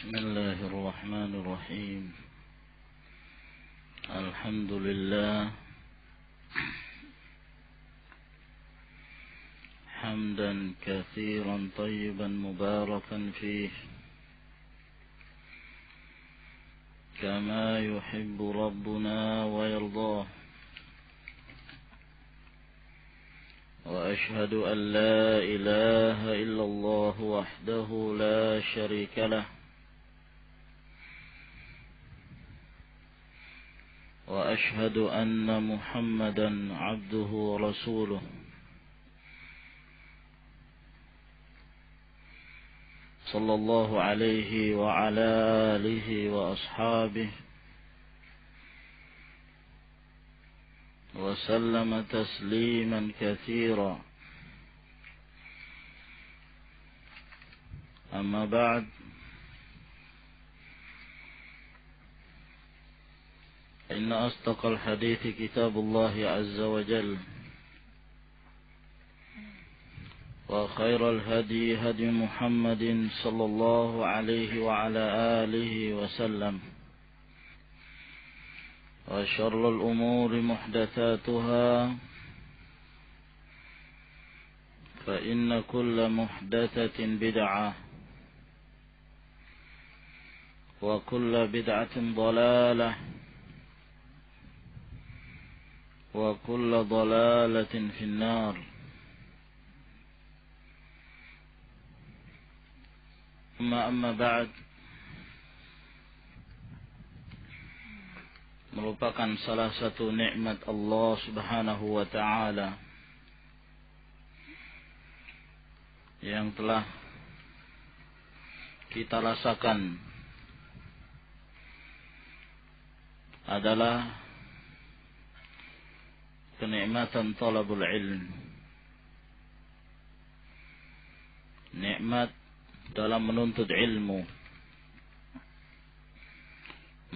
بسم الله الرحمن الرحيم. الحمد لله حمدا كثيرا طيبا مباركا فيه كما يحب ربنا ويرضاه، وأشهد أن لا إله إلا الله وحده لا شريك له، وأشهد أن محمدا عبده ورسوله صلى الله عليه وعلى آله وأصحابه وسلم تسليما كثيرا. أما بعد، إن أصدق الحديث كتاب الله عز وجل، وخير الهدي هدي محمد صلى الله عليه وعلى آله وسلم، وشر الأمور محدثاتها، فإن كل محدثة بدعة، وكل بدعة ضلالة، وكل ضلالة في النار. Amma ba'd, merupakan salah satu nikmat Allah Subhanahu wa ta'ala yang telah kita rasakan adalah kenikmatan talabul ilm, nikmat dalam menuntut ilmu,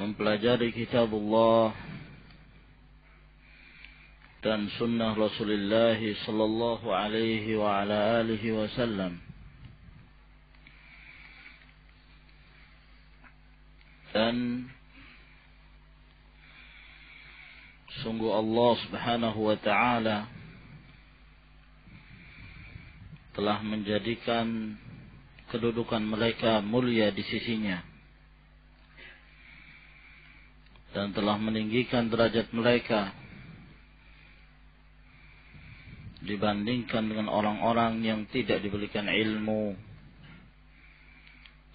mempelajari kitabullah dan sunnah Rasulullah sallallahu alaihi wa ala alihi wasallam. Dan sungguh Allah Subhanahu wa ta'ala telah menjadikan kedudukan mereka mulia di sisinya, dan telah meninggikan derajat mereka dibandingkan dengan orang-orang yang tidak diberikan ilmu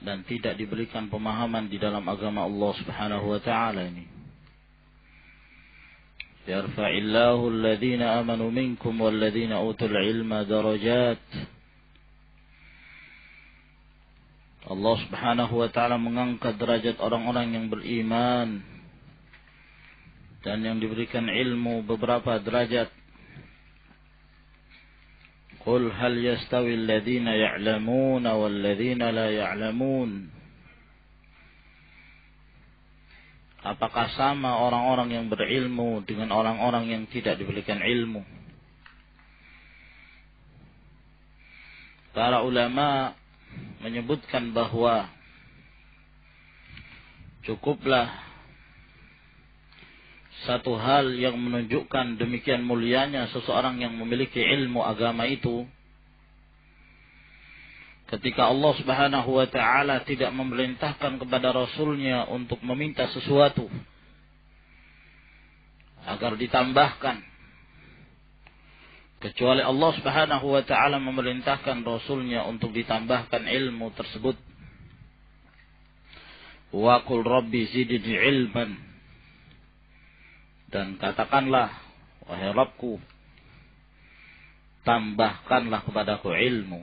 dan tidak diberikan pemahaman di dalam agama Allah Subhanahu wa ta'ala ini. Yarfa'illahu alladhina amanu minkum walladhina utul ilma darajat. Allah Subhanahu wa ta'ala mengangkat derajat orang-orang yang beriman dan yang diberikan ilmu beberapa derajat. Qul hal yastawi alladhina ya'lamuna walladhina la ya'lamun. Apakah sama orang-orang yang berilmu dengan orang-orang yang tidak diberikan ilmu? Para ulama menyebutkan bahwa cukuplah satu hal yang menunjukkan demikian mulianya seseorang yang memiliki ilmu agama itu, ketika Allah Subhanahu wa ta'ala tidak memerintahkan kepada Rasulnya untuk meminta sesuatu agar ditambahkan, kecuali Allah Subhanahu wa ta'ala memerintahkan Rasulnya untuk ditambahkan ilmu tersebut. Wa qul rabbi zidni ilman, dan katakanlah, wahai Rabbku, tambahkanlah kepadaku ilmu.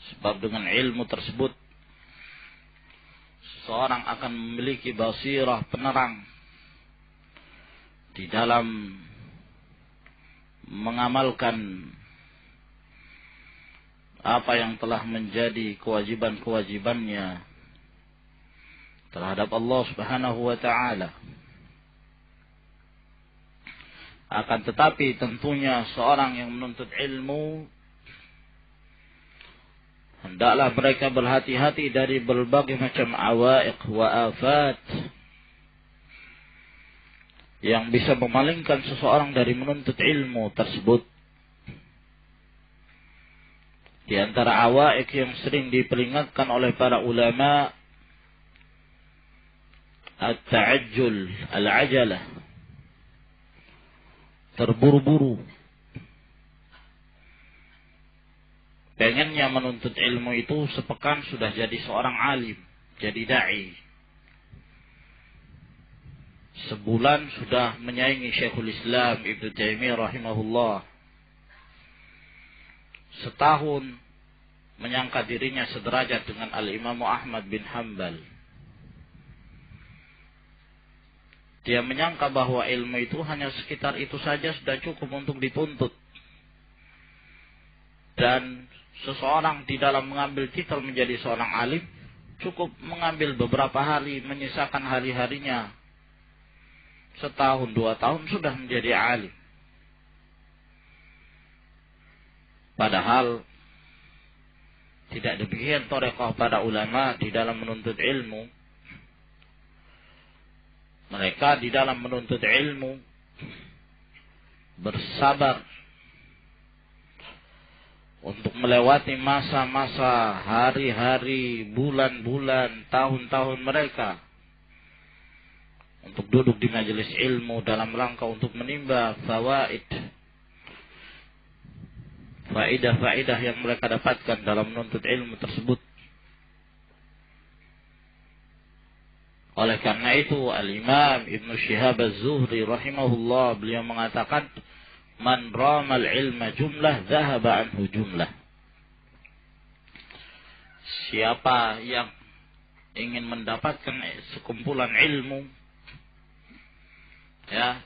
Sebab dengan ilmu tersebut seseorang akan memiliki basirah, penerang di dalam mengamalkan apa yang telah menjadi kewajiban-kewajibannya terhadap Allah Subhanahu wa ta'ala. Akan tetapi tentunya seorang yang menuntut ilmu hendaklah mereka berhati-hati dari berbagai macam awaiq wa afat yang bisa memalingkan seseorang dari menuntut ilmu tersebut. Di antara awaiq yang sering diperingatkan oleh para ulama, at-ta'ajjul, al-ajalah, terburu-buru. Pengennya menuntut ilmu itu sepekan sudah jadi seorang alim, jadi da'i. Sebulan sudah menyaingi Syekhul Islam Ibnu Taimiyah rahimahullah. Setahun menyangka dirinya sederajat dengan Al-Imam Ahmad bin Hanbal. Dia menyangka bahwa ilmu itu hanya sekitar itu saja sudah cukup untuk dituntut. Dan seseorang di dalam mengambil titel menjadi seorang alim cukup mengambil beberapa hari, menyisakan hari-harinya. Setahun, 2 tahun sudah menjadi alim. Padahal tidak demikian thariqah para ulama di dalam menuntut ilmu. Mereka di dalam menuntut ilmu bersabar untuk melewati masa-masa, hari-hari, bulan-bulan, tahun-tahun mereka untuk duduk di majelis ilmu dalam rangka untuk menimba faidah-faidah yang mereka dapatkan dalam menuntut ilmu tersebut. Oleh karena itu Al-Imam Ibn Shihab Az-Zuhri rahimahullah, beliau mengatakan, man ramal ilma jumlah dhahaba anhu jumlah. Siapa yang ingin mendapatkan sekumpulan ilmu, ya,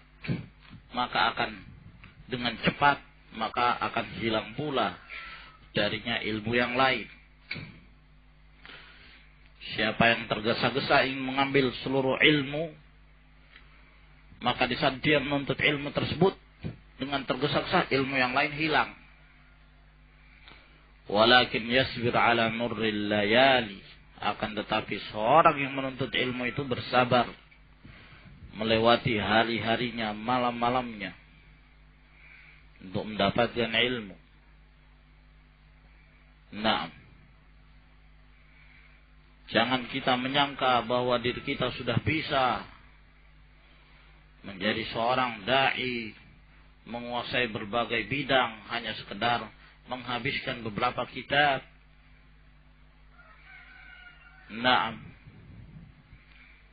maka akan dengan cepat maka akan hilang pula darinya ilmu yang lain. Siapa yang tergesa-gesa ingin mengambil seluruh ilmu, maka di saat dia menuntut ilmu tersebut dengan tergesa-gesa, ilmu yang lain hilang. Walakin yasbir ala nurril layali, akan tetapi seorang yang menuntut ilmu itu bersabar melewati hari-harinya, malam-malamnya untuk mendapatkan ilmu. Nah, jangan kita menyangka bahwa diri kita sudah bisa menjadi seorang da'i, menguasai berbagai bidang hanya sekedar menghabiskan beberapa kitab. Nah,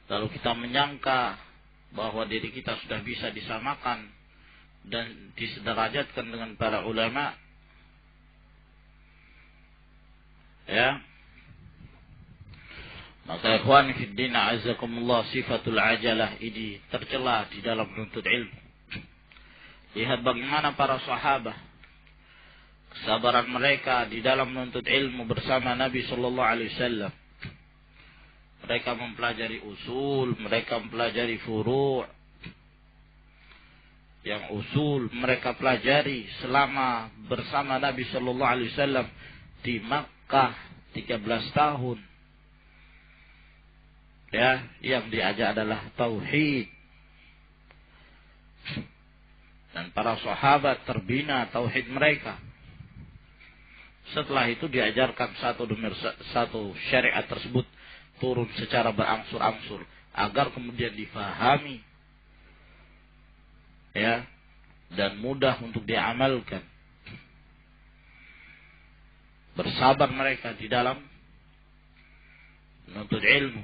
lalu kita menyangka bahwa diri kita sudah bisa disamakan dan disederajatkan dengan para ulama, ya. Maka ikhwan fiddin a'azzakumullah, sifatul ajalah ini tercela di dalam menuntut ilmu. Lihat bagaimana para sahabat, kesabaran mereka di dalam menuntut ilmu bersama Nabi sallallahu alaihi wasallam. Mereka mempelajari usul, mereka mempelajari furu'. Yang usul mereka pelajari selama bersama Nabi sallallahu alaihi wasallam di Makkah 13 tahun. Ya, yang diajak adalah tauhid. Dan para sahabat terbina tauhid mereka. Setelah itu diajarkan satu demi satu syariat tersebut turun secara berangsur-angsur agar kemudian difahami, ya, dan mudah untuk diamalkan. Bersabar mereka di dalam menuntut ilmu.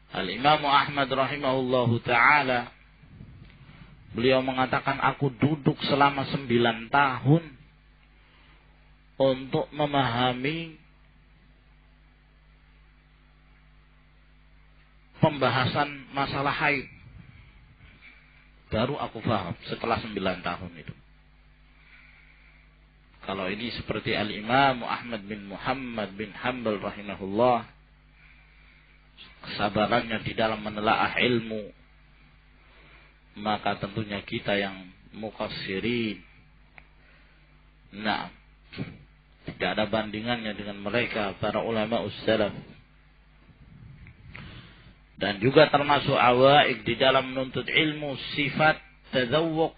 Al-Imam Ahmad rahimahullahu ta'ala, beliau mengatakan, aku duduk selama 9 tahun untuk memahami pembahasan masalah haid. Baru aku paham setelah 9 tahun itu. Kalau ini seperti Al-Imam Ahmad bin Muhammad bin Hanbal rahimahullah, kesabarannya di dalam menelaah ilmu, maka tentunya kita yang muqassirin, nah, Tidak ada bandingannya dengan mereka para ulama ussalaf. Dan juga termasuk awaik di dalam menuntut ilmu sifat tadzawuq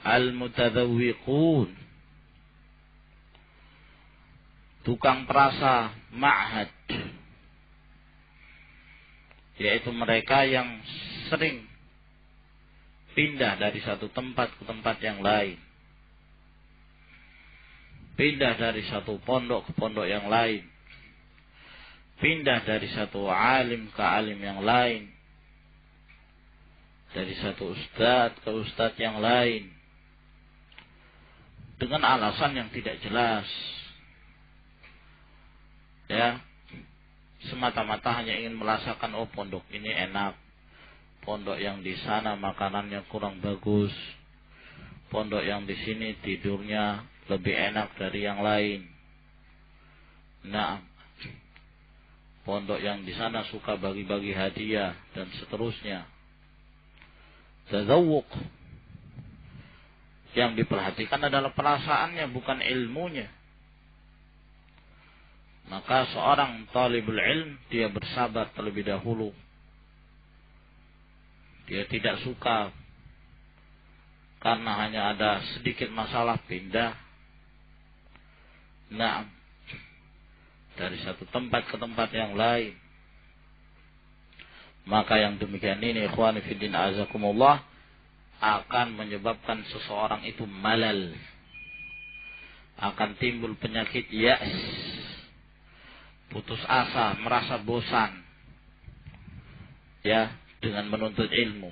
al-mutadzawwiqun, tukang perasa ma'had, yaitu mereka yang sering pindah dari satu tempat ke tempat yang lain, pindah dari satu pondok ke pondok yang lain, pindah dari satu alim ke alim yang lain, dari satu ustadz ke ustadz yang lain, dengan alasan yang tidak jelas, ya, semata-mata hanya ingin merasakan, oh pondok ini enak, pondok yang di sana makanannya kurang bagus, pondok yang di sini tidurnya lebih enak dari yang lain. Nah, pondok yang di sana suka bagi-bagi hadiah dan seterusnya. Tadzawuq. Yang diperhatikan adalah perasaannya, bukan ilmunya. Maka seorang talibul ilm, dia bersabar terlebih dahulu. Dia tidak suka karena hanya ada sedikit masalah pindah. Nah, dari satu tempat ke tempat yang lain. Maka yang demikian ini, ikhwani fiddin azakumullah, akan menyebabkan seseorang itu malal, akan timbul penyakit ya's, putus asa, merasa bosan, ya, dengan menuntut ilmu.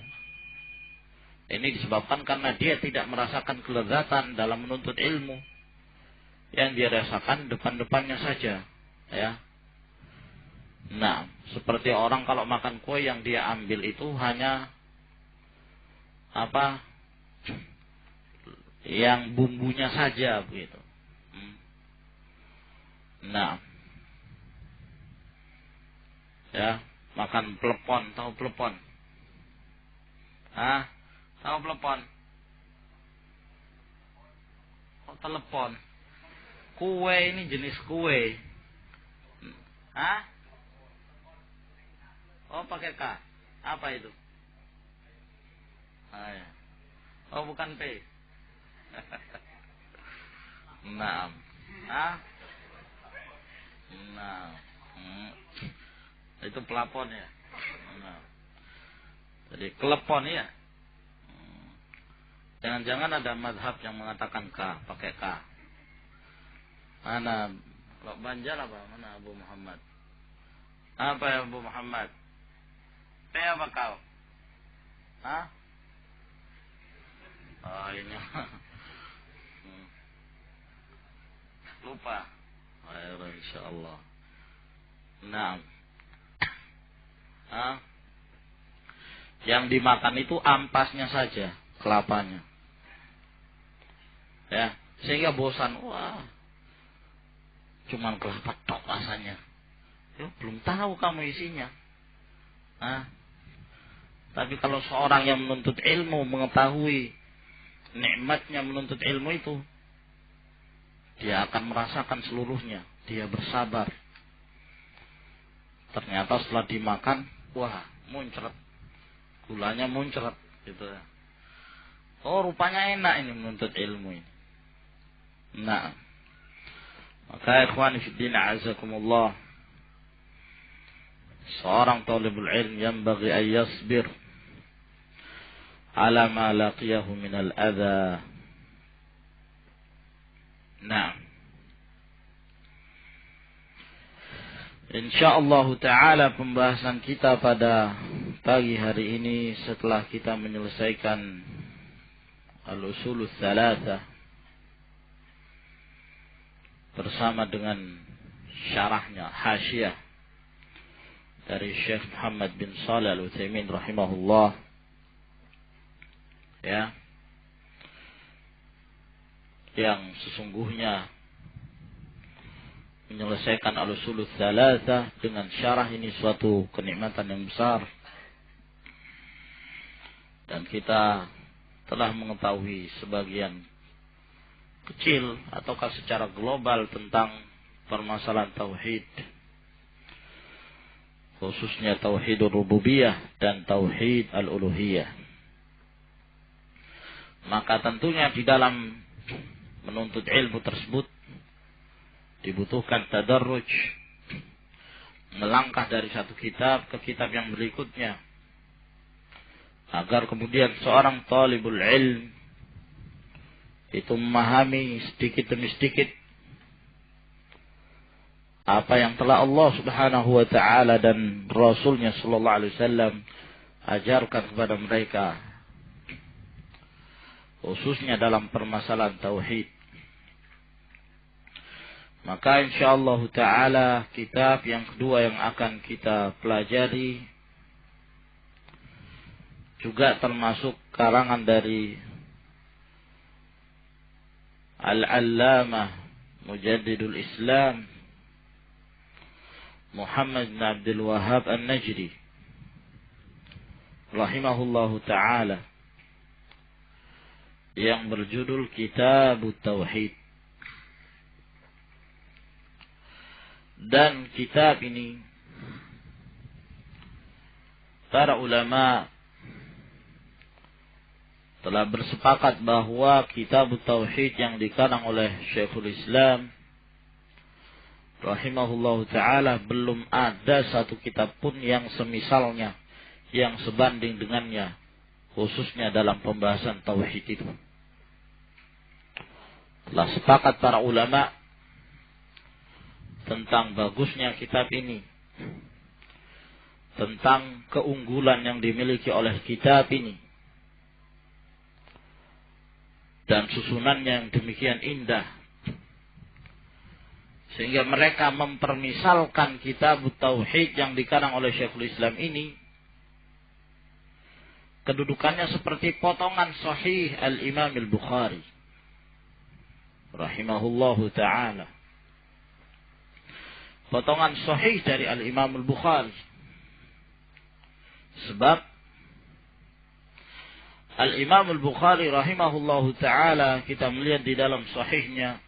Ini disebabkan karena dia tidak merasakan kelezatan dalam menuntut ilmu. Yang dia rasakan depan-depannya saja, ya. Nah, seperti orang kalau makan kue yang dia ambil itu hanya apa? Yang bumbunya saja begitu. Nah, ya, makan plepon, tahu plepon? Hah? Tahu plepon? Oh, telepon. Kue ini jenis kue. Hah? Oh, pakai K. Apa itu? Ah, ya. Oh, bukan P. Nah. Hah? Nah. Itu pelapon ya. Nah. Jadi kelepon ya. Jangan-jangan ada mazhab yang mengatakan K, pakai K. Mana? Kalau Banjar apa? Mana Abu Muhammad? Apa ya Abu Muhammad? P apa kau? Hah? Oh ini. Lupa. Insyaallah. Nah. Hah? Yang dimakan itu ampasnya saja, kelapanya. Ya, sehingga bosan. Wah, cuman kelapa tok rasanya. Ya, belum tahu kamu isinya. Hah? Tapi kalau seorang yang menuntut ilmu mengetahui nikmatnya menuntut ilmu itu, dia akan merasakan seluruhnya. Dia bersabar. Ternyata setelah dimakan, wah, muncrat. Gulanya muncrat gitu. Oh, rupanya enak ini menuntut ilmu ini. Nah, maka ikhwan fillah azakumullah, seorang talibul ilm yanbaghi an yasbir ala ma laqiyahu min al-adha. Nah, insyaallah taala pembahasan kita pada pagi hari ini setelah kita menyelesaikan al-usulul tsalatsa bersama dengan syarahnya, hasyiah dari Syekh Muhammad bin Shalih Al-Utsaimin rahimahullah, ya, yang sesungguhnya menyelesaikan al-usulul tsalatsa dengan syarah ini suatu kenikmatan yang besar. Dan kita telah mengetahui sebagian kecil ataukah secara global tentang permasalahan tauhid, khususnya tauhid rububiyah dan tauhid al-uluhiyah. Maka tentunya di dalam menuntut ilmu tersebut dibutuhkan tadarruj, melangkah dari satu kitab ke kitab yang berikutnya, agar kemudian seorang talibul ilm itu memahami sedikit demi sedikit apa yang telah Allah Subhanahu wa taala dan Rasulnya sallallahu alaihi wasallam ajarkan kepada mereka, khususnya dalam permasalahan tauhid. Maka insyaallah taala kitab yang kedua yang akan kita pelajari juga termasuk karangan dari Al-Allamah Mujaddidul Islam Muhammad bin Abdul Wahhab An-Najdi rahimahullahu taala, yang berjudul Kitabut Tauhid. Dan kitab ini para ulama telah bersepakat bahwa Kitabut Tauhid yang dikarang oleh Syekhul Islam rahimahullahu taala belum ada satu kitab pun yang semisalnya, yang sebanding dengannya, khususnya dalam pembahasan tauhid itu. Telah sepakat para ulama tentang bagusnya kitab ini, tentang keunggulan yang dimiliki oleh kitab ini, dan susunannya yang demikian indah, sehingga mereka mempermisalkan Kitabut Tauhid yang dikarang oleh Syekhul Islam ini, kedudukannya seperti potongan Sahih Al-Imam Al-Bukhari rahimahullahu ta'ala. Potongan Sahih dari Al-Imam Al-Bukhari. Sebab Al-Imam Al-Bukhari rahimahullahu ta'ala, kita melihat di dalam Sahihnya,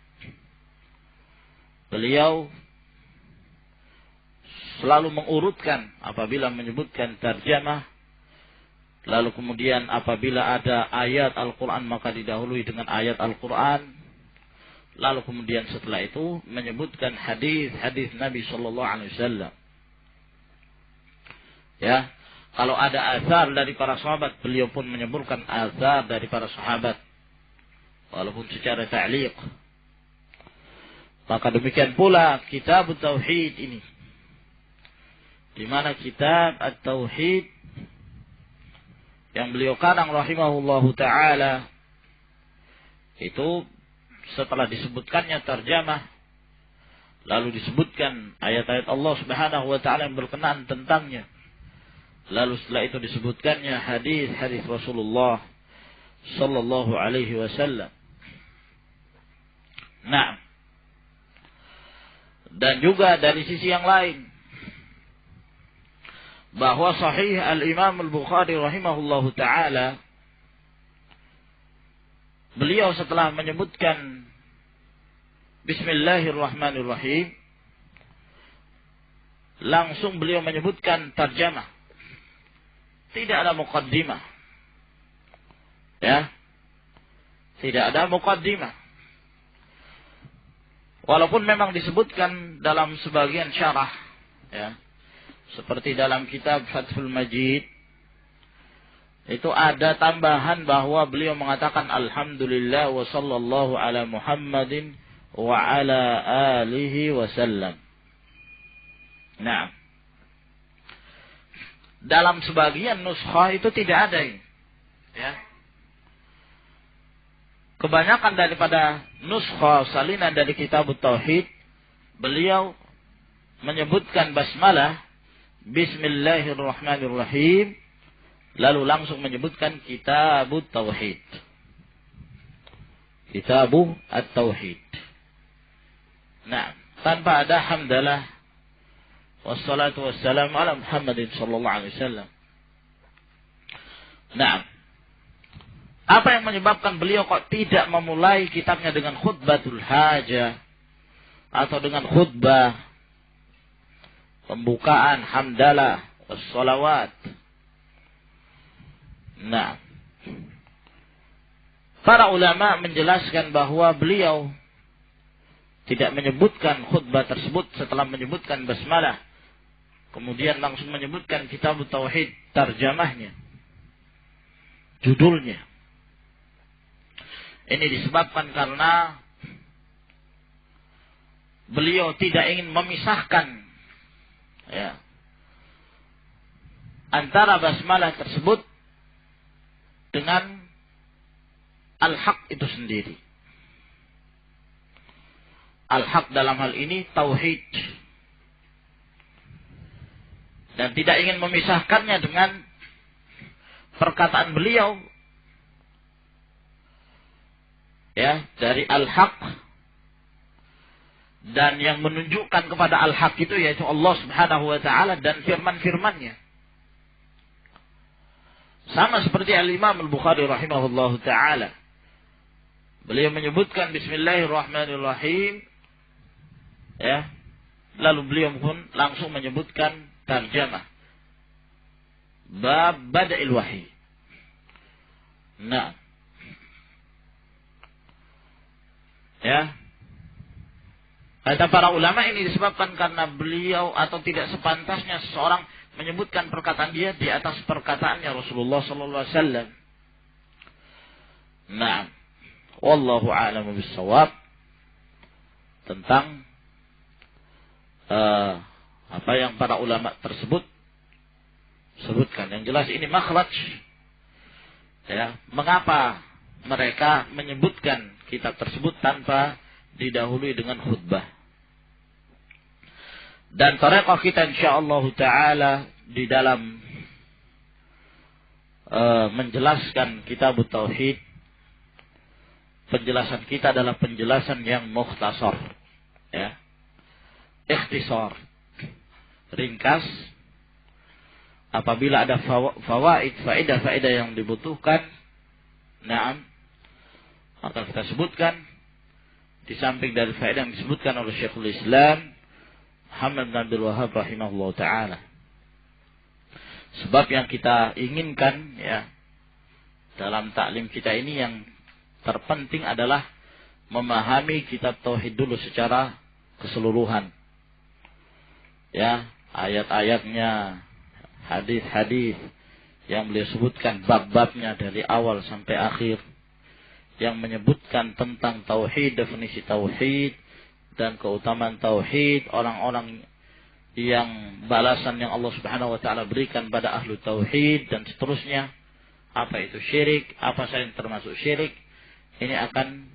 beliau selalu mengurutkan apabila menyebutkan tarjamah, lalu kemudian apabila ada ayat Al-Quran maka didahului dengan ayat Al-Quran, lalu kemudian setelah itu menyebutkan hadis-hadis Nabi Sallallahu Alaihi Wasallam. Ya, kalau ada azhar dari para sahabat, beliau pun menyebutkan azhar dari para sahabat, walaupun secara ta'liq. Maka demikian pula Kitab Tauhid ini, di mana kitab At-Tauhid yang beliau karang rahimahullahu ta'ala itu, setelah disebutkannya tarjamah, lalu disebutkan ayat-ayat Allah Subhanahu wa taala yang berkenaan tentangnya, lalu setelah itu disebutkannya hadis-hadis Rasulullah sallallahu alaihi wasallam. Nah, dan juga dari sisi yang lain, bahwa Sahih Al-Imam Al-Bukhari rahimahullahu ta'ala, beliau setelah menyebutkan Bismillahirrahmanirrahim, langsung beliau menyebutkan tarjamah. Tidak ada muqaddimah. Ya. Tidak ada muqaddimah. Walaupun memang disebutkan dalam sebagian syarah, ya, seperti dalam kitab Fathul Majid, itu ada tambahan bahwa beliau mengatakan Alhamdulillah wa sallallahu ala Muhammadin wa ala alihi wa sallam. Nah, dalam sebagian nuskhah itu tidak ada ini. Ya. Kebanyakan daripada nuskhah salinan dari Kitabut Tauhid, beliau menyebutkan basmalah, Bismillahirrahmanirrahim, lalu langsung menyebutkan Kitabut Tauhid. Kitabut At-Tauhid. Nah, tanpa ada hamdalah wassalatu wassalamu ala Muhammadin sallallahu alaihi wasallam. Nah, Apa yang menyebabkan beliau kok tidak memulai kitabnya dengan khutbatul hajah atau dengan khutbah pembukaan hamdalah wassalawat? Nah, para ulama menjelaskan bahwa beliau tidak menyebutkan khutbah tersebut setelah menyebutkan basmalah, kemudian langsung menyebutkan kitab tauhid tarjamahnya, judulnya. Ini disebabkan karena beliau tidak ingin memisahkan antara basmalah tersebut dengan al-haq itu sendiri. Al-haq dalam hal ini tauhid. Dan tidak ingin memisahkannya dengan perkataan beliau dari al-haq, dan yang menunjukkan kepada al-haq itu yaitu Allah Subhanahu wa taala dan firman-firmannya. Sama seperti Al-Imam Al-Bukhari rahimahullahu taala. Beliau menyebutkan bismillahirrahmanirrahim, lalu beliau pun langsung menyebutkan tarjamah bab bada'il wahyi. Nah, kata para ulama ini disebabkan karena beliau atau tidak sepantasnya seseorang menyebutkan perkataan dia di atas perkataannya Rasulullah sallallahu alaihi wasallam. Nah, wallahu a'lamu bis-shawab tentang apa yang para ulama tersebut sebutkan. Yang jelas ini makhraj, mengapa mereka menyebutkan kitab tersebut tanpa didahului dengan khutbah. Dan thariqah kita insyaallah taala di dalam menjelaskan kitab tauhid, penjelasan kita adalah penjelasan yang mukhtasar, ikhtisar, ringkas. Apabila ada faedah yang dibutuhkan, maka kita sebutkan di samping dari faedah yang disebutkan oleh Syekhul Islam Muhammad bin Abdul Wahhab rahimahullah taala. Sebab yang kita inginkan dalam taklim kita ini yang terpenting adalah memahami kitab tauhid dulu secara keseluruhan. Ayat-ayatnya, hadis-hadis yang beliau sebutkan, bab-babnya dari awal sampai akhir, yang menyebutkan tentang tauhid, definisi tauhid dan keutamaan tauhid, orang-orang yang balasan yang Allah Subhanahu wa taala berikan pada ahlu tauhid dan seterusnya. Apa itu syirik, apa saja yang termasuk syirik. Ini akan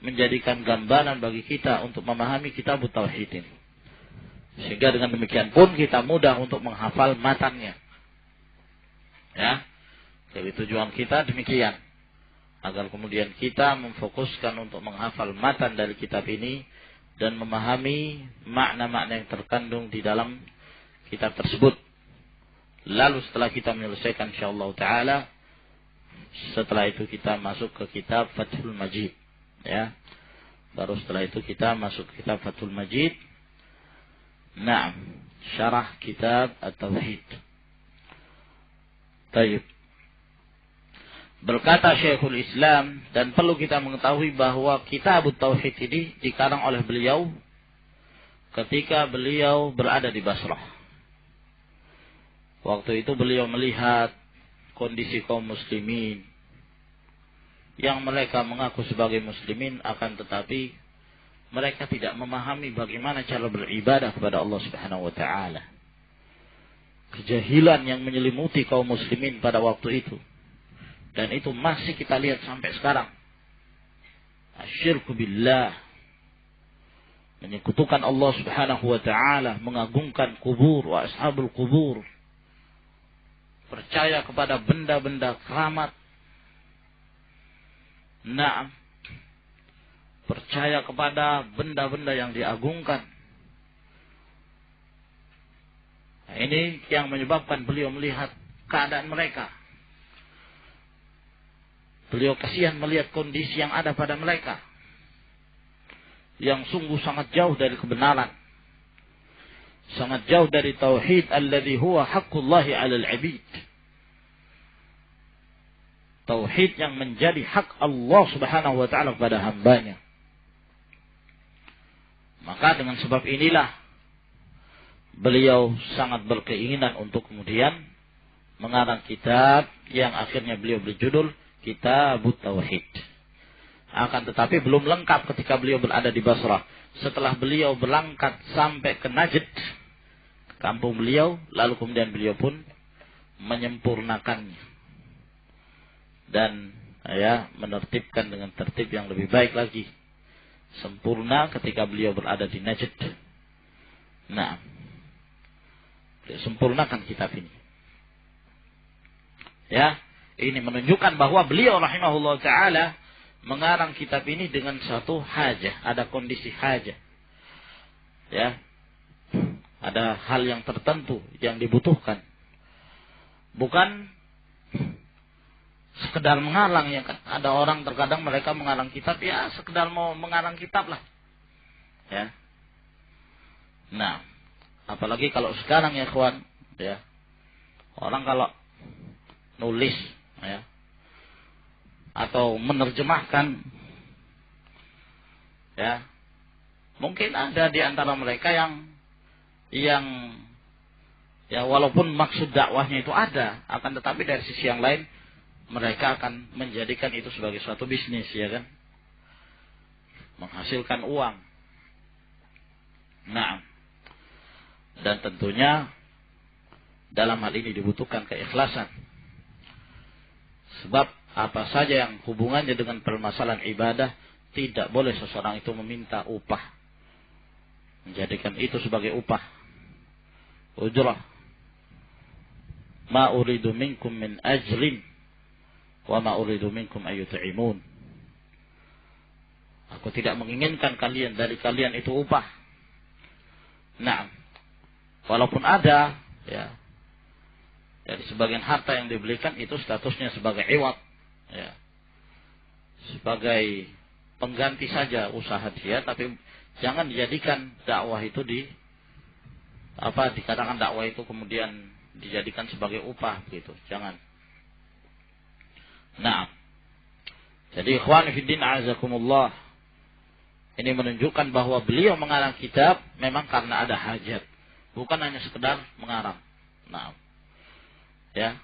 menjadikan gambaran bagi kita untuk memahami kitab tauhid ini. Sehingga dengan demikian pun kita mudah untuk menghafal matannya. Jadi tujuan kita demikian. Agar kemudian kita memfokuskan untuk menghafal matan dari kitab ini dan memahami makna-makna yang terkandung di dalam kitab tersebut. Lalu setelah kita menyelesaikan insyaallah taala, setelah itu kita masuk ke kitab Fathul Majid. Baru setelah itu kita masuk ke kitab Fathul Majid. Syarah kitab At-Tauhid. Baik. Berkata Syekhul Islam, dan perlu kita mengetahui bahwa kitab At-Tauhid ini dikarang oleh beliau ketika beliau berada di Basrah. Waktu itu beliau melihat kondisi kaum muslimin yang mereka mengaku sebagai muslimin, akan tetapi mereka tidak memahami bagaimana cara beribadah kepada Allah Subhanahu wa taala. Kejahilan yang menyelimuti kaum muslimin pada waktu itu. Dan itu masih kita lihat sampai sekarang. Asyirku billah. Menyekutukan Allah Subhanahu wa taala, mengagungkan kubur wa ashabul kubur. Percaya kepada benda-benda keramat. Percaya kepada benda-benda yang diagungkan. Ini yang menyebabkan beliau melihat keadaan mereka. Beliau kasihan melihat kondisi yang ada pada mereka, yang sungguh sangat jauh dari kebenaran, sangat jauh dari tauhid alladhi huwa haqqullahi 'alal 'abid. Tauhid yang menjadi hak Allah Subhanahu wa taala kepada hambanya. Maka dengan sebab inilah beliau sangat berkeinginan untuk kemudian mengarang kitab yang akhirnya beliau berjudul Kitabut Tauhid. Akan tetapi belum lengkap ketika beliau berada di Basrah. Setelah beliau berangkat sampai ke Najd, kampung beliau, lalu kemudian beliau pun menyempurnakannya dan menertibkan dengan tertib yang lebih baik lagi. Sempurna ketika beliau berada di Najd. Nah, beliau sempurnakan kitab ini. Ya, ini menunjukkan bahwa beliau rahimahullah ta'ala mengarang kitab ini dengan satu hajah. Ada kondisi hajah. Ya, ada hal yang tertentu yang dibutuhkan. Bukan sekedar mengarang, ya kan. Ada orang terkadang mereka mengarang kitab, ya sekedar mau mengarang kitab lah. Ya. Nah, apalagi kalau sekarang ya kawan, ya. Orang kalau nulis, ya, atau menerjemahkan, ya, mungkin ada di antara mereka yang ya walaupun maksud dakwahnya itu ada, akan tetapi dari sisi yang lain mereka akan menjadikan itu sebagai suatu bisnis, ya kan, menghasilkan uang. Nah, dan tentunya dalam hal ini dibutuhkan keikhlasan. Sebab apa saja yang hubungannya dengan permasalahan ibadah, tidak boleh seseorang itu meminta upah, menjadikan itu sebagai upah, ujrah. Ma uridu minkum min ajrin wa ma uridu minkum ayyut'imun. Aku tidak menginginkan dari kalian itu upah. Nah, walaupun ada, ya, dari sebagian harta yang diberikan itu statusnya sebagai iwat, ya, sebagai pengganti saja usaha dia, tapi jangan dijadikan dakwah itu dikatakan dakwah itu kemudian dijadikan sebagai upah gitu, jangan. Nah, jadi ikhwan fiddin azakumullah, ini menunjukkan bahwa beliau mengarang kitab memang karena ada hajat, bukan hanya sekedar mengarang. Nah, ya,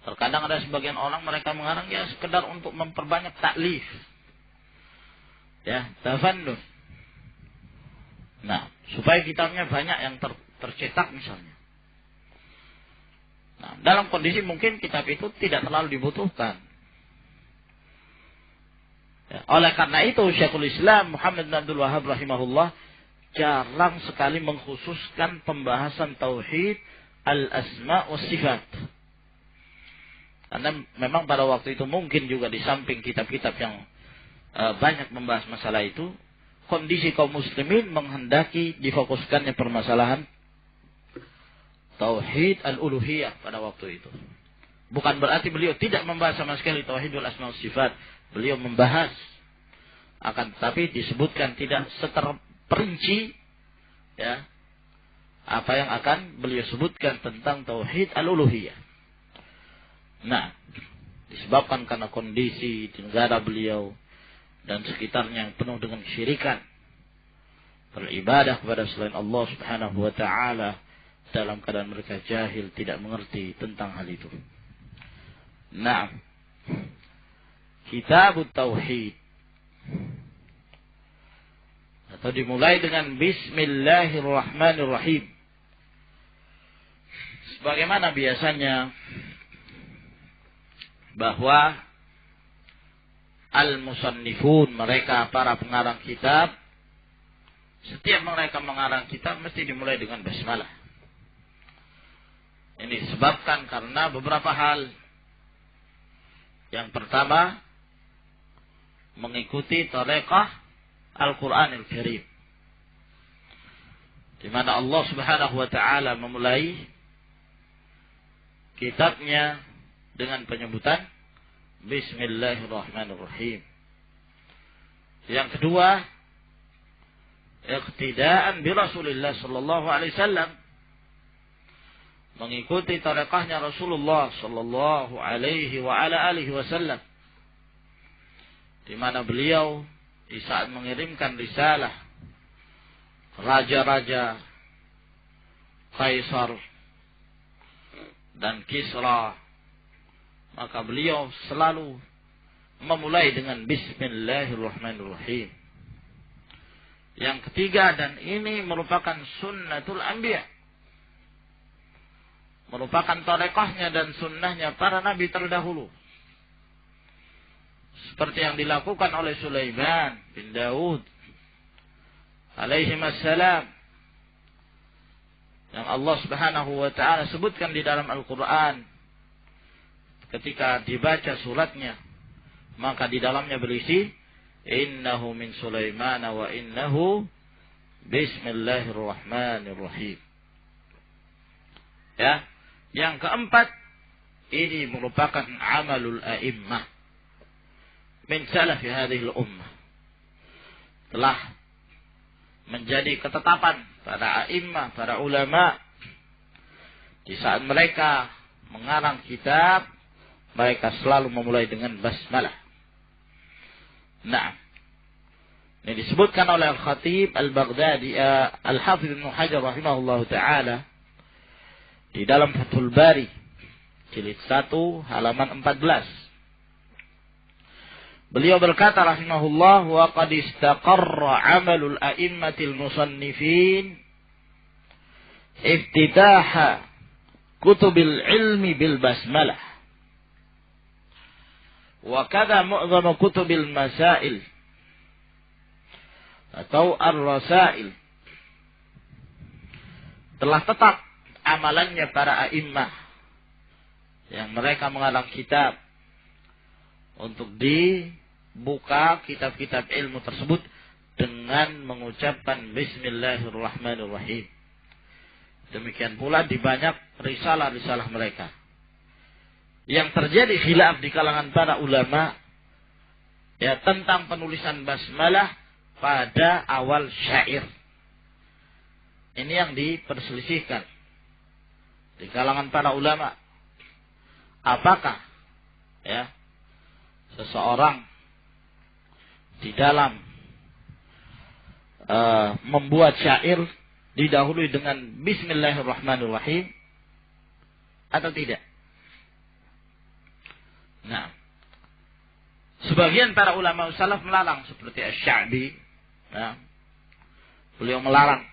terkadang ada sebagian orang mereka mengarang ya sekedar untuk memperbanyak taklif, ya, tafannun. Nah, supaya kitabnya banyak yang tercetak misalnya. Nah, dalam kondisi mungkin kitab itu tidak terlalu dibutuhkan. Ya, oleh karena itu Syekhul Islam Muhammad bin Abdul Wahhab rahimahullah jarang sekali mengkhususkan pembahasan tauhid al-asma' was sifat. Karena memang pada waktu itu mungkin juga di samping kitab-kitab yang banyak membahas masalah itu, kondisi kaum muslimin menghendaki difokuskannya permasalahan tauhid al-uluhiyah pada waktu itu. Bukan berarti beliau tidak membahas sama sekali tauhidul asma was sifat. Beliau membahas, akan tetapi disebutkan tidak seterperinci, ya, apa yang akan beliau sebutkan tentang tauhid al-uluhiyah. Nah, disebabkan karena kondisi di negara beliau dan sekitarnya yang penuh dengan kesyirikan, beribadah kepada selain Allah Subhanahu wa ta'ala dalam keadaan mereka jahil, tidak mengerti tentang hal itu. Nah, Kitabut Tauhid, atau dimulai dengan Bismillahirrahmanirrahim. Sebagaimana biasanya bahwa al-musannifun, mereka para pengarang kitab, setiap mereka mengarang kitab mesti dimulai dengan basmalah. Ini disebabkan karena beberapa hal. Yang pertama, mengikuti thariqah Al-Quranil Karim, di mana Allah Subhanahu wa ta'ala memulai kitabnya dengan penyebutan Bismillahirrahmanirrahim. Yang kedua, iqtidaan bi Rasulillah sallallahu alaihi wasallam, mengikuti tarekahnya Rasulullah sallallahu alaihi wa ala alihi wasallam, di mana beliau di saat mengirimkan risalah raja-raja Kaisar dan Kisra, maka beliau selalu memulai dengan Bismillahirrahmanirrahim. Yang ketiga, dan ini merupakan sunnatul anbiya, merupakan tarekahnya dan sunnahnya para nabi terdahulu, seperti yang dilakukan oleh Sulaiman bin Daud alaihissalam, yang Allah Subhanahu wa taala sebutkan di dalam Al-Qur'an. Ketika dibaca suratnya, maka di dalamnya berisi innahu min Sulaiman wa innahu bismillahirrahmanirrahim. Ya, yang keempat, ini merupakan amalul a'immah min salafi hadhil ummah, telah menjadi ketetapan para a'immah, para ulama, di saat mereka mengarang kitab, mereka selalu memulai dengan basmalah. Nah, ini disebutkan oleh Al-Khatib Al-Baghdadi, Al-Hafidh Ibnu Hajar rahimahullahu taala di dalam Fathul Bari jilid 1 halaman 14. Beliau berkata rahimahullah, wa qad istaqarra 'amalul a'immatil musannifin iftitaha kutubil ilmi bil basmalah, wa kadza mu'dhamu kutubil masail atau ar-rasail. Telah tetap amalannya para a'immah yang mereka mengarang kitab untuk dibuka kitab-kitab ilmu tersebut dengan mengucapkan Bismillahirrahmanirrahim. Demikian pula di banyak risalah-risalah mereka. Yang terjadi khilaf di kalangan para ulama ya tentang penulisan basmalah pada awal syair. Ini yang diperselisihkan di kalangan para ulama. Apakah ya seseorang di dalam membuat syair didahului dengan Bismillahirrahmanirrahim atau tidak? Nah, sebagian para ulama salaf melarang, seperti Asy-Sya'bi, ya, beliau melarang.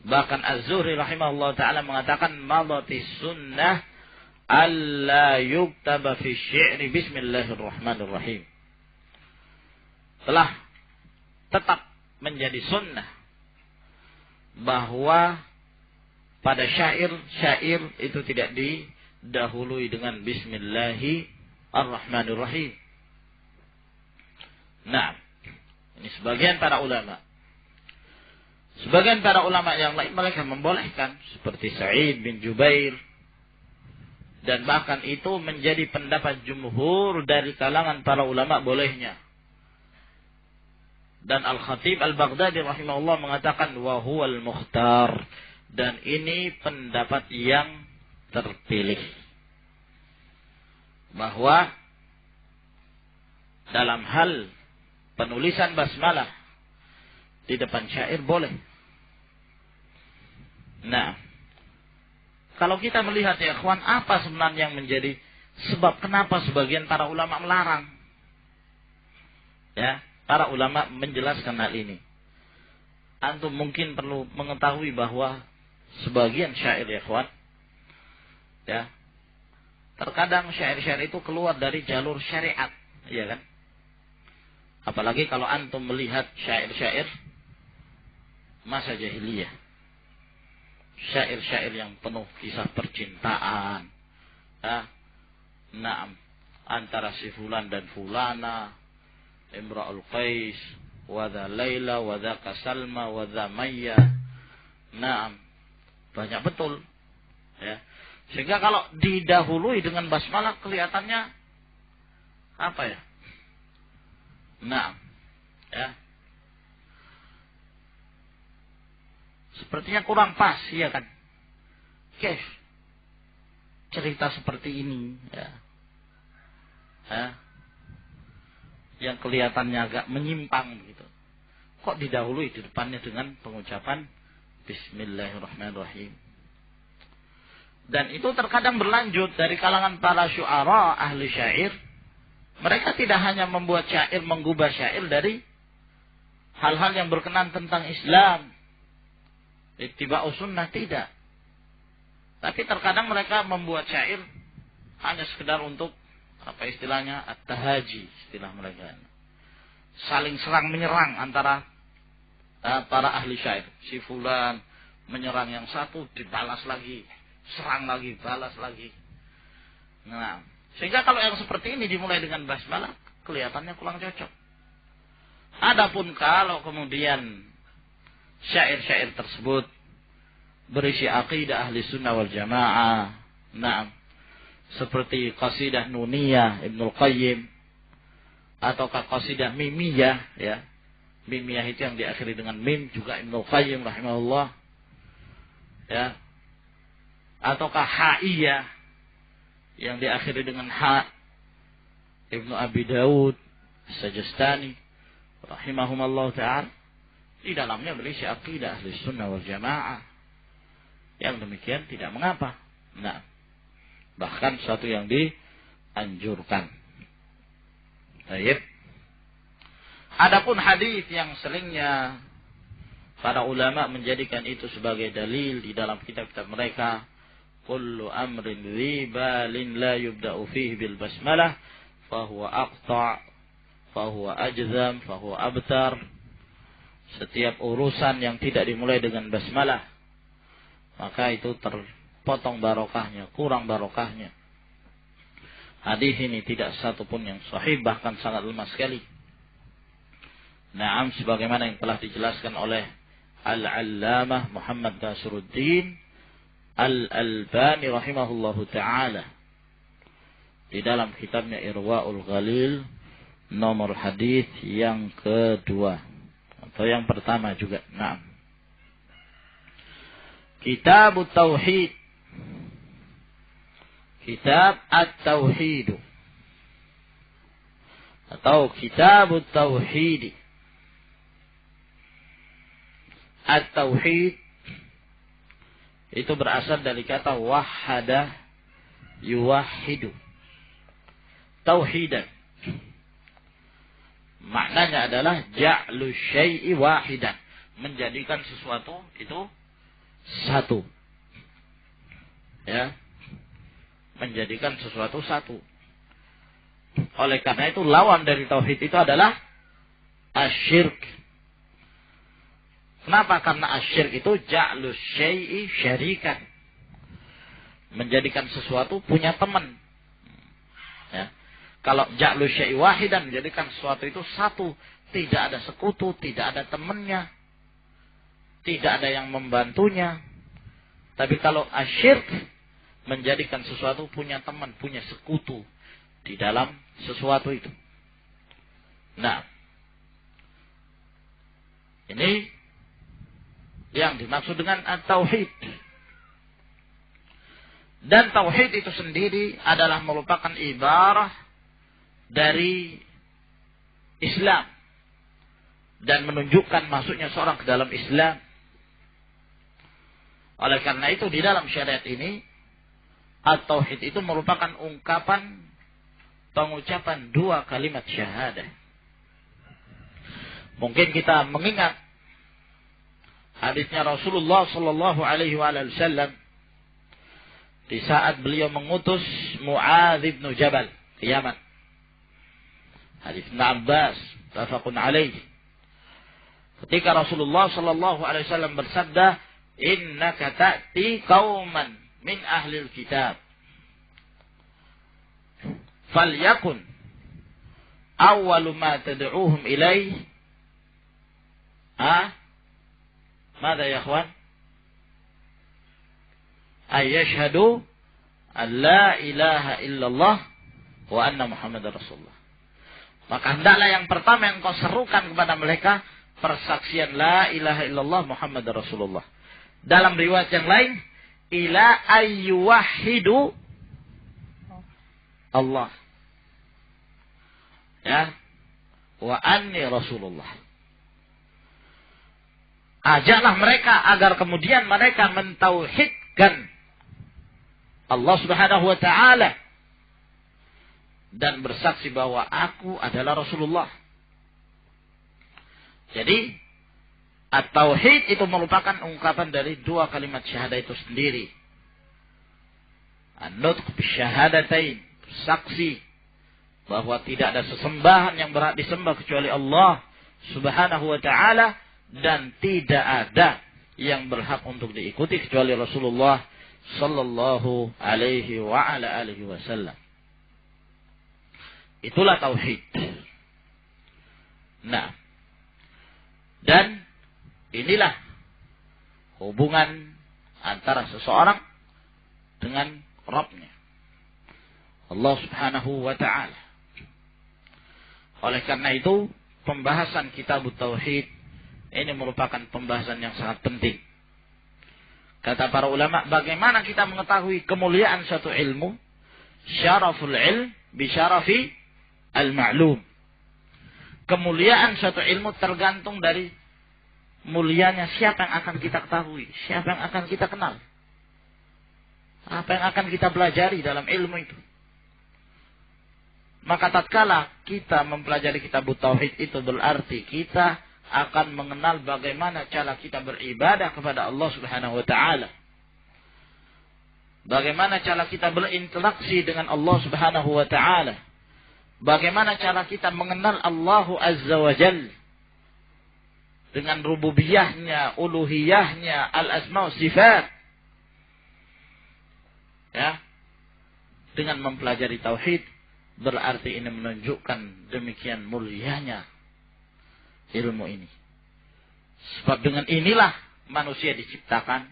Bahkan Az-Zuhri rahimahullah ta'ala mengatakan madhatis sunnah alla yuktaba fi syi'ri Bismillahirrahmanirrahim. Telah tetap menjadi sunnah bahwa pada syair itu tidak didahului dengan Bismillahirrahmanirrahim. Nah, ini sebagian para ulama. Sebagian para ulama yang lain mereka membolehkan, seperti Sa'id bin Jubair, dan bahkan itu menjadi pendapat jumhur dari kalangan para ulama bolehnya. Dan Al-Khatib Al-Baghdadi rahimahullah mengatakan wa huwal mukhtar, dan ini pendapat yang terpilih, bahwa dalam hal penulisan basmalah di depan syair boleh. Nah, kalau kita melihat ya ikhwan, apa sebenarnya yang menjadi sebab kenapa sebagian para ulama melarang? Ya, para ulama menjelaskan hal ini. Antum mungkin perlu mengetahui bahwa sebagian syair ya ikhwan, ya, terkadang syair-syair itu keluar dari jalur syariat, ya kan? Apalagi kalau antum melihat syair-syair masa jahiliyah, syair-syair yang penuh kisah percintaan, ya, naam, antara si fulan dan fulana, Imra'ul Qais, wadha Laila, wadha Kasalma, wadha Maya, naam, banyak betul, ya. Sehingga kalau didahului dengan basmalah kelihatannya apa ya? Nah, ya. Sepertinya kurang pas, ya kan? Kef, cerita seperti ini, ya. Yang kelihatannya agak menyimpang gitu. Kok didahului di depannya dengan pengucapan Bismillahirrahmanirrahim. Dan itu terkadang berlanjut dari kalangan para syu'ara, ahli syair. Mereka tidak hanya membuat syair, menggubah syair dari hal-hal yang berkenan tentang Islam, ittiba'us sunnah, tidak. Tapi terkadang mereka membuat syair hanya sekedar untuk, apa istilahnya, at-tahaji, istilah mereka. Saling serang menyerang antara para ahli syair. Si fulan menyerang yang satu, dibalas lagi, serang lagi, balas lagi. Nah, sehingga kalau yang seperti ini dimulai dengan basmalah, kelihatannya kurang cocok. Adapun kalau kemudian syair-syair tersebut berisi aqidah ahli sunnah wal jamaah, nah, seperti qasidah nuniyah Ibnul Qayyim, ataukah qasidah mimiyah, ya. Mimiyah itu yang diakhiri dengan mim, juga Ibnul Qayyim rahimahullah, ya. Ataukah ha'iyah yang diakhiri dengan ha, Ibnu Abi Daud Sajastani rahimahumallah ta'ala, di dalamnya berisi aqidah ahli sunnah wal jamaah. Yang demikian tidak mengapa. Nah, bahkan suatu yang dianjurkan. Baik. Adapun hadis yang seringnya para ulama menjadikan itu sebagai dalil di dalam kitab-kitab mereka, kullu amrin dhibalin la yubda'u fihi bil basmalah fahuwa aqta' fahuwa ajzam fahuwa abtar. Setiap urusan yang tidak dimulai dengan basmalah, maka itu terpotong barokahnya, kurang barokahnya. Hadis ini tidak satu pun yang sahih, bahkan sangat lemah sekali. Naam, sebagaimana yang telah dijelaskan oleh Al-Allamah Muhammad Nasiruddin Al-Albani rahimahullahu ta'ala di dalam kitabnya Irwaul Ghalil, nomor hadis yang kedua atau yang pertama juga. Naam. Kitab Tauhid, Kitab At-Tauhid atau Kitab Tauhid. At-Tauhid itu berasal dari kata wahada yuwahidu, tauhidan. Maknanya adalah ja'lu syai'i wahidan, menjadikan sesuatu itu satu. Ya. Menjadikan sesuatu satu. Oleh karena itu lawan dari tauhid itu adalah asyirk. Kenapa? Karena asyirk itu ja'lu syai'i syarikan, menjadikan sesuatu punya teman. Ya. Kalau ja'lu syai'i wahidan, menjadikan sesuatu itu satu, tidak ada sekutu, tidak ada temannya, tidak ada yang membantunya. Tapi kalau asyirk, menjadikan sesuatu punya teman, punya sekutu di dalam sesuatu itu. Nah, ini yang dimaksud dengan at-tauhid. Dan tauhid itu sendiri adalah merupakan ibarah dari Islam dan menunjukkan masuknya seorang ke dalam Islam. Oleh karena itu di dalam syariat ini at-tauhid itu merupakan ungkapan pengucapan dua kalimat syahadah. Mungkin kita mengingat hadisnya Rasulullah sallallahu alaihi wasallam di saat beliau mengutus Mu'adz bin Jabal ke Yaman. Hadis Ibnu Abbas tafaqun alaih. Ketika Rasulullah sallallahu alaihi wasallam bersabda, "Innaka ta'ti qauman min ahlil kitab. Falyakun awwalu ma tad'uuhum ilaih." Mada ya ikhwan? Ayyashhadu an la ilaha illallah wa anna Muhammadar Rasulullah. Maka hendaklah yang pertama yang kau serukan kepada mereka persaksian la ilaha illallah Muhammad Rasulullah. Dalam riwayat yang lain, ila ayyuwahidu Allah. Ya. Wa anni Rasulullah. Ajaklah mereka agar kemudian mereka mentauhidkan Allah Subhanahu wa taala dan bersaksi bahwa aku adalah Rasulullah. Jadi at-tauhid itu merupakan ungkapan dari dua kalimat syahadah itu sendiri. An-nutq bisyahadatain, saksi bahwa tidak ada sesembahan yang berhak disembah kecuali Allah Subhanahu wa taala dan tidak ada yang berhak untuk diikuti kecuali Rasulullah sallallahu alaihi wa ala alihi wasallam. Itulah tauhid. Nah, dan inilah hubungan antara seseorang dengan Rabbnya, Allah Subhanahu wa ta'ala. Oleh karena itu, pembahasan kitab tauhid ini merupakan pembahasan yang sangat penting. Kata para ulama, bagaimana kita mengetahui kemuliaan suatu ilmu? Syaraful ilm bisyarafi al-ma'lum. Kemuliaan suatu ilmu tergantung dari mulianya siapa yang akan kita ketahui, siapa yang akan kita kenal, apa yang akan kita pelajari dalam ilmu itu. Maka tatkala kita mempelajari kitab tauhid itu berarti kita akan mengenal bagaimana cara kita beribadah kepada Allah Subhanahu wa taala. Bagaimana cara kita berinteraksi dengan Allah Subhanahu wa taala. Bagaimana cara kita mengenal Allah Azza wa Jalla dengan rububiyahnya, uluhiyahnya, al-asma' wa sifat. Ya. Dengan mempelajari tauhid berarti ini menunjukkan demikian mulianya ilmu ini. Sebab dengan inilah manusia diciptakan.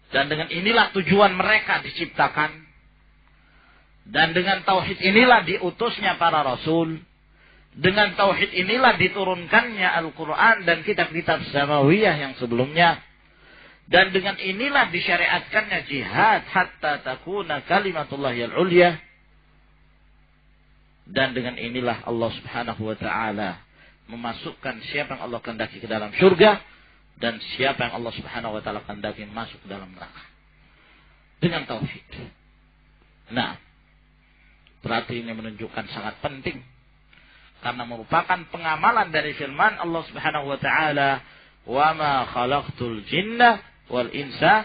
Dan dengan inilah tujuan mereka diciptakan. Dan dengan tauhid inilah diutusnya para rasul. Dengan tauhid inilah diturunkannya Al-Quran dan kitab-kitab samawiyah yang sebelumnya. Dan dengan inilah disyariatkannya jihad hatta takuna kalimatullahi al-ulya. Dan dengan inilah Allah Subhanahu wa ta'ala memasukkan siapa yang Allah kehendaki ke dalam surga dan siapa yang Allah Subhanahu wa ta'ala kehendaki masuk ke dalam neraka. Dengan tauhid. Nah, berarti ini menunjukkan sangat penting karena merupakan pengamalan dari firman Allah Subhanahu wa taala, "Wa ma khalaqtul jinna wal insa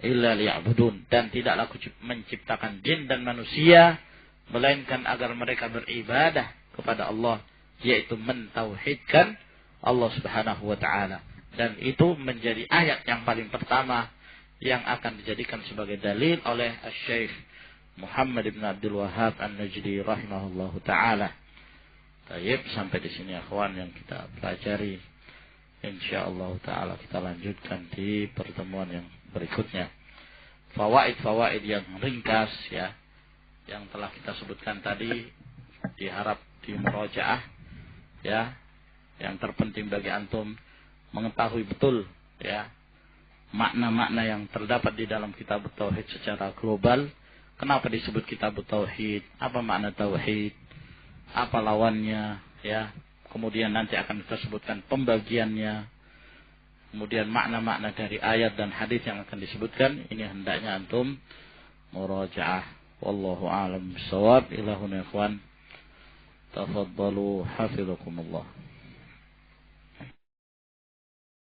illa liya'budun." Dan tidaklah aku menciptakan jin dan manusia melainkan agar mereka beribadah kepada Allah, yaitu mentauhidkan Allah Subhanahu wa taala. Dan itu menjadi ayat yang paling pertama yang akan dijadikan sebagai dalil oleh Asy-Syaikh Muhammad ibn Abdul Wahhab An-Najdi rahimahullahu taala. Baik, sampai di sini akhwan yang kita pelajari. Insyaallah taala kita lanjutkan di pertemuan yang berikutnya. Fawaid-fawaid yang ringkas ya, yang telah kita sebutkan tadi diharap di murajaah ya. Yang terpenting bagi antum mengetahui betul ya makna-makna yang terdapat di dalam kitab tauhid secara global. Kenapa disebut kitab tauhid? Apa makna tauhid? Apa lawannya? Ya, kemudian nanti akan kita sebutkan pembagiannya. Kemudian makna-makna dari ayat dan hadis yang akan disebutkan. Ini hendaknya antum murajaah. Wallahu a'lam bishawab. Ilahuna ikhwan. Tafaddalu hafizakumullah.